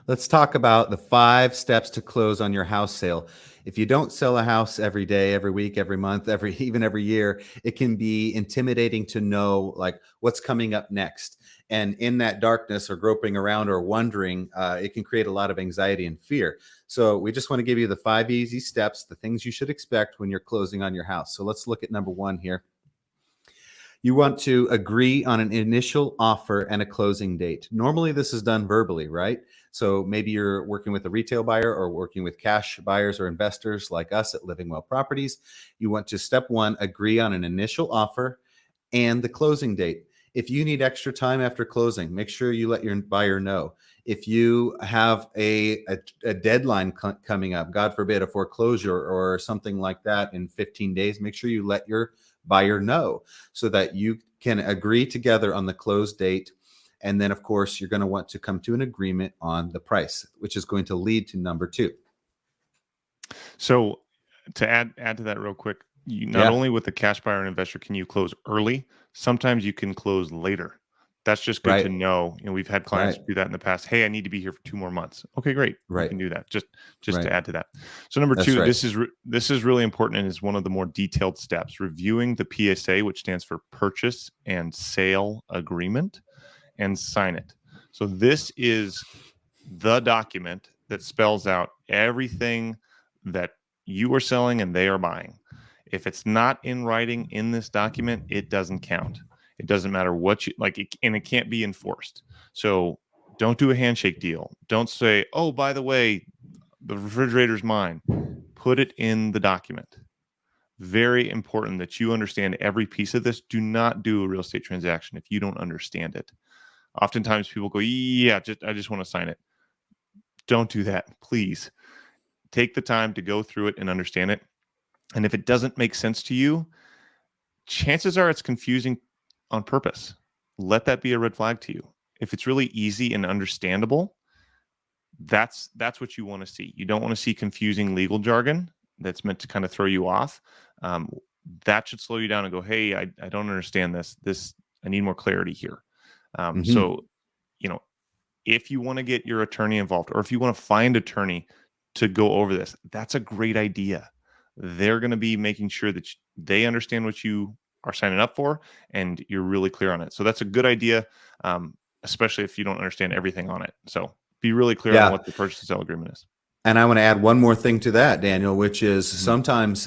Let's talk about the 5 steps to close on your house sale. If you don't sell a house every day, every week, every month, even every year, it can be intimidating to know like what's coming up next. And in that darkness or groping around or wondering, it can create a lot of anxiety and fear. So we just want to give you the 5 easy steps, the things you should expect when you're closing on your house. So let's look at number 1 here. You want to agree on an initial offer and a closing date. Normally, this is done verbally, right? So maybe you're working with a retail buyer or working with cash buyers or investors like us at Living Well Properties. You want to, step 1, agree on an initial offer and the closing date. If you need extra time after closing, make sure you let your buyer know. If you have a deadline coming up, God forbid, a foreclosure or something like that in 15 days, make sure you let your buyer know so that you can agree together on the close date. And then, of course, you're going to want to come to an agreement on the price, which is going to lead to number 2. So to add to that real quick, you not Yeah, only with the cash buyer and investor can you close early, sometimes you can close later. That's just good to right, know. We've had clients right, do that in the past. Hey, I need to be here for 2 more months. Okay, great. You right, can do that. Just to right. add to that. So number That's 2, right. this is really important and is one of the more detailed steps. Reviewing the PSA, which stands for Purchase and Sale Agreement, and sign it. So this is the document that spells out everything that you are selling and they are buying. If it's not in writing in this document, it doesn't count. It doesn't matter what you like, and it can't be enforced. So don't do a handshake deal. Don't say, oh, by the way, the refrigerator's mine. Put it in the document. Very important that you understand every piece of this. Do not do a real estate transaction if you don't understand it. Oftentimes people go, yeah, I just want to sign it. Don't do that, please. Take the time to go through it and understand it. And if it doesn't make sense to you, chances are it's confusing on purpose. Let that be a red flag to you. If it's really easy and understandable, that's what you want to see. You don't want to see confusing legal jargon that's meant to kind of throw you off. Um, that should slow you down and go, hey, I don't understand this. I need more clarity here. Hmm. So, you know, if you want to get your attorney involved, or if you want to find attorney to go over this, that's a great idea. They're going to be making sure that they understand what you are signing up for and you're really clear on it. So that's a good idea, especially if you don't understand everything on it. So be really clear on Yeah. what the purchase and sale agreement is. And I want to add one more thing to that, Daniel, which is Mm-hmm. sometimes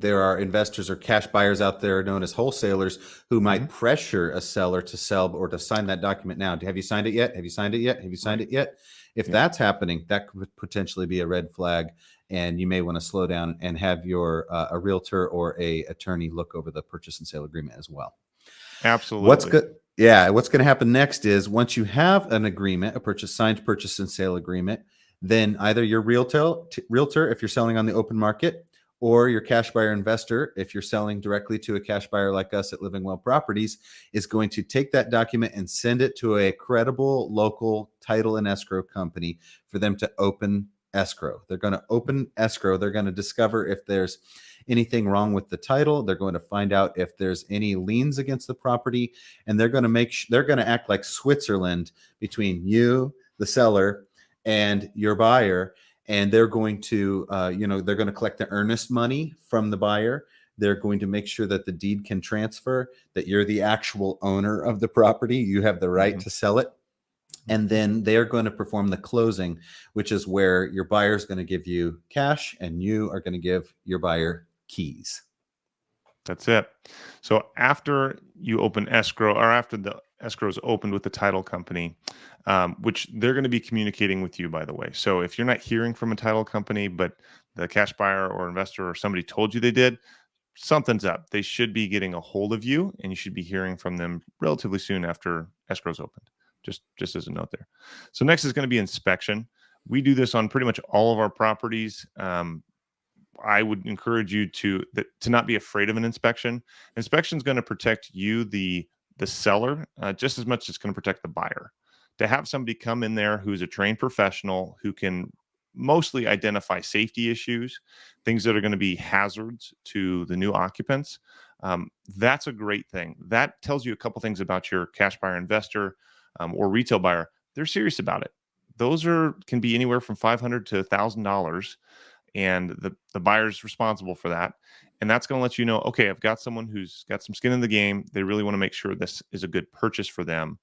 there are investors or cash buyers out there known as wholesalers who Mm-hmm. might pressure a seller to sell or to sign that document now. Have you signed it yet? Have you signed it yet? Have you signed Right. it yet? If Yep. that's happening, that could potentially be a red flag, and you may want to slow down and have your a realtor or a attorney look over the purchase and sale agreement as well. What's Absolutely. good? Yeah, what's going to happen next is once you have an agreement, signed purchase and sale agreement, then either your realtor if you're selling on the open market, or your cash buyer investor if you're selling directly to a cash buyer like us at Living Well Properties, is going to take that document and send it to a credible local title and escrow company for them to open escrow. They're going to open escrow. They're going to discover if there's anything wrong with the title. They're going to find out if there's any liens against the property, and they're going to they're going to act like Switzerland between you, the seller, and your buyer. And they're going to, they're going to collect the earnest money from the buyer. They're going to make sure that the deed can transfer, that you're the actual owner of the property. You have the right Mm-hmm. to sell it. And then they're going to perform the closing, which is where your buyer is going to give you cash and you are going to give your buyer keys. That's it. So after you open escrow, or after the escrow is opened with the title company, which they're going to be communicating with you, by the way. So if you're not hearing from a title company, but the cash buyer or investor or somebody told you they did, something's up. They should be getting a hold of you, and you should be hearing from them relatively soon after escrow's opened. Just as a note there. So next is going to be inspection. We do this on pretty much all of our properties. I would encourage you to not be afraid of an inspection. Inspection is going to protect you, the seller, just as much as it's going to protect the buyer. To have somebody come in there who's a trained professional who can mostly identify safety issues, things that are going to be hazards to the new occupants, that's a great thing. That tells you a couple things about your cash buyer investor or retail buyer. They're serious about it. those can be anywhere from $500 to $1,000, and the buyer's responsible for that. And that's going to let you know, okay, I've got someone who's got some skin in the game. They really want to make sure this is a good purchase for them.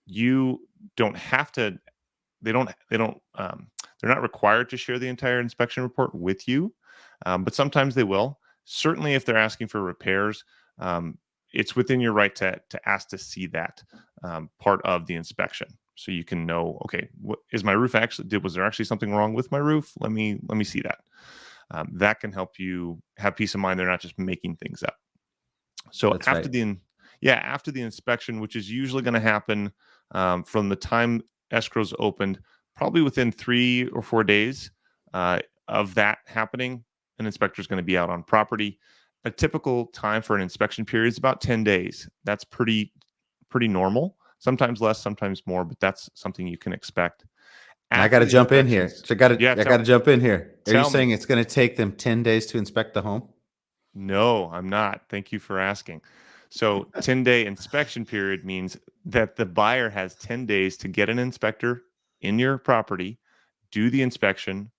You don't have to. They don't. They're not required to share the entire inspection report with you, but sometimes they will. Certainly, if they're asking for repairs, it's within your right to ask to see that part of the inspection, so you can know, okay, what is my roof actually? Was there actually something wrong with my roof? Let me see that. That can help you have peace of mind. They're not just making things up. So That's after right. after the inspection, which is usually going to happen from the time escrow's opened, probably within 3 or 4 days of that happening, an inspector is going to be out on property. A typical time for an inspection period is about 10 days. That's pretty normal. Sometimes less, sometimes more, but that's something you can expect. And I got After to the jump in here. inspections, So I got yeah, to jump in here. Are you tell me. saying it's going to take them 10 days to inspect the home? No, I'm not. Thank you for asking. So 10-day inspection period means that the buyer has 10 days to get an inspector in your property, do the inspection,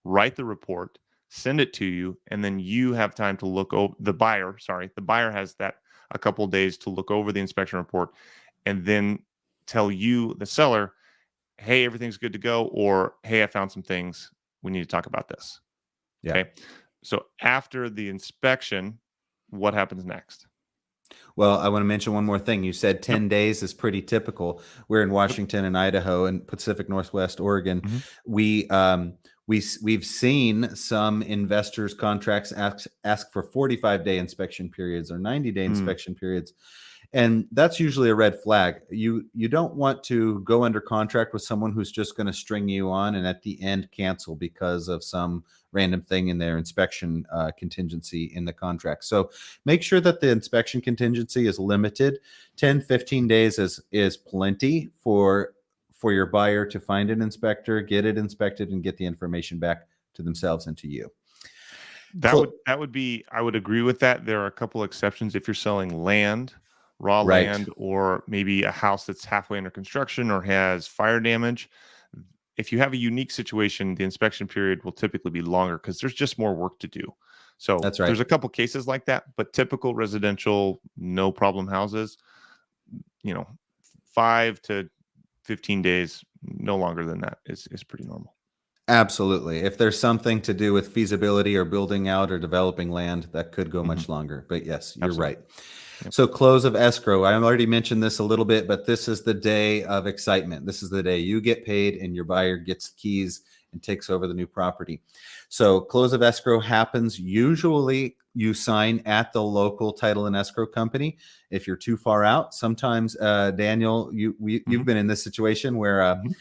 write the report, send it to you, and then you have time to look over the buyer has that a couple of days to look over the inspection report and then tell you, the seller, hey, everything's good to go, or hey, I found some things. We need to talk about this. Yeah. Okay. So after the inspection, what happens next? Well, I want to mention one more thing. You said Yep. 10 days is pretty typical. We're in Yep. Washington and Idaho and Pacific Northwest Oregon. Mhm. We've seen some investors' contracts ask for 45-day inspection periods or 90-day Mm. inspection periods. And that's usually a red flag. You don't want to go under contract with someone who's just going to string you on and at the end cancel because of some random thing in their inspection contingency in the contract. So make sure that the inspection contingency is limited. 10, 15 days is plenty for your buyer to find an inspector, get it inspected, and get the information back to themselves and to you. That would be, I would agree with that. There are a couple exceptions if you're selling land, raw Right. land, or maybe a house that's halfway under construction or has fire damage. If you have a unique situation, the inspection period will typically be longer because there's just more work to do. So That's right. there's a couple cases like that, but typical residential, no problem houses, 5 to 15 days, no longer than that is pretty normal. Absolutely. If there's something to do with feasibility or building out or developing land, that could go Mhm. much longer. But yes, you're Absolutely. right. Yep. So close of escrow. I already mentioned this a little bit, but this is the day of excitement. This is the day you get paid and your buyer gets keys and takes over the new property. So close of escrow happens. Usually you sign at the local title and escrow company. If you're too far out, sometimes Daniel, you've Mhm. been in this situation where Mhm.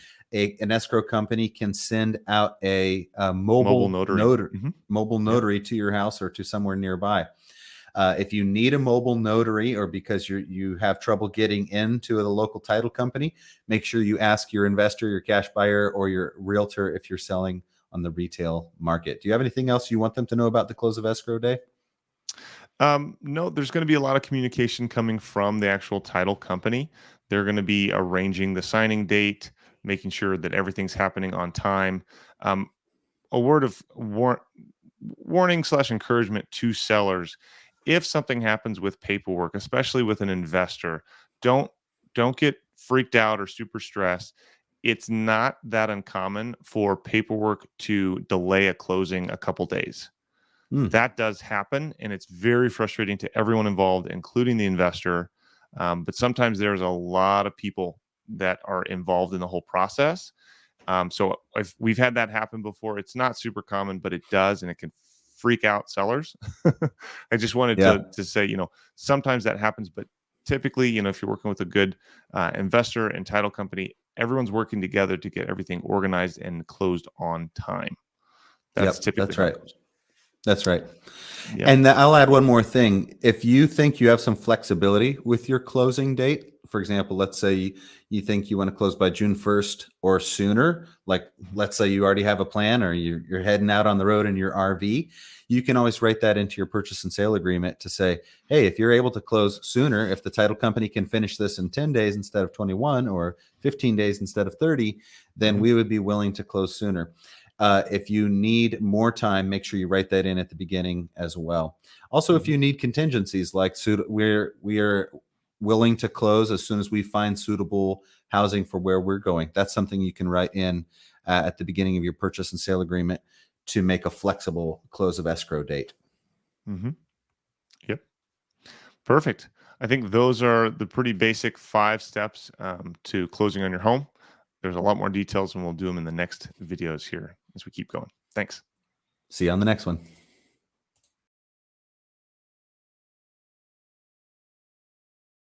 an escrow company can send out a Mobile mobile notary. Mhm. Yep. notary to your house or to somewhere nearby. If you need a mobile notary or because you have trouble getting into the local title company, make sure you ask your investor, your cash buyer, or your realtor if you're selling on the retail market. Do you have anything else you want them to know about the close of escrow day? No, there's going to be a lot of communication coming from the actual title company. They're going to be arranging the signing date, making sure that everything's happening on time. Um, a word of warning / encouragement to sellers: if something happens with paperwork, especially with an investor, don't get freaked out or super stressed. It's not that uncommon for paperwork to delay a closing a couple days. Hmm. That does happen, and it's very frustrating to everyone involved, including the investor. But sometimes there's a lot of people that are involved in the whole process. So if we've had that happen before, it's not super common, but it does, and it can freak out sellers. I just wanted Yeah. to say, sometimes that happens, but typically, if you're working with a good investor and title company, everyone's working together to get everything organized and closed on time. That's Yep. typically That's how it right. goes. That's right. Yeah. And I'll add one more thing. If you think you have some flexibility with your closing date, for example, let's say you think you want to close by June 1st or sooner, like let's say you already have a plan or you're heading out on the road in your RV, you can always write that into your purchase and sale agreement to say, hey, if you're able to close sooner, if the title company can finish this in 10 days instead of 21 or 15 days instead of 30, then we would be willing to close sooner. If you need more time, make sure you write that in at the beginning as well. Also, if you need contingencies, like we're willing to close as soon as we find suitable housing for where we're going. That's something you can write in at the beginning of your purchase and sale agreement to make a flexible close of escrow date. Yep. Perfect. I think those are the pretty basic 5 steps to closing on your home. There's a lot more details, and we'll do them in the next videos here as we keep going. Thanks. See you on the next one.